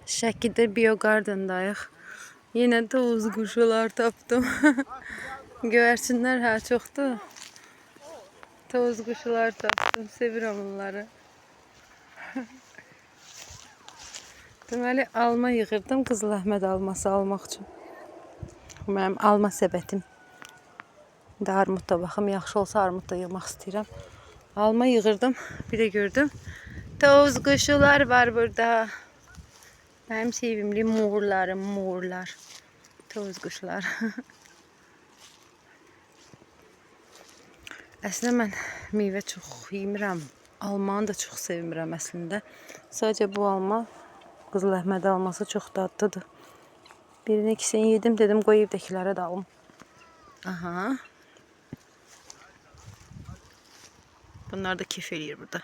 Şəkidə Biogardendayıq. Yenə tovuz quşular tapdım. Göyərçinlər hə çoxdur. Tovuz quşular tapdım. Sevirəm onları. Deməli alma yığırdım Qızıl Əhməd alması almaq üçün. Mənim alma səbətim. İndi armudda baxım, yaxşı olsa armudda yığmaq istəyirəm. Alma yığırdım, bir də gördüm. Tovuz quşular var burada. Mənim sevimli morlarım, morlar. Tovuz quşlar. Əslində mən meyvə çox yemirəm. Almanı da çox sevmirəm əslində. Sadəcə bu alma, Qızıl Əhməd alması çox dadlıdır. Birini ikisini yedim, dedim qoy evdəkilərə də alım. Aha. Bunlar da keyif eləyir burada.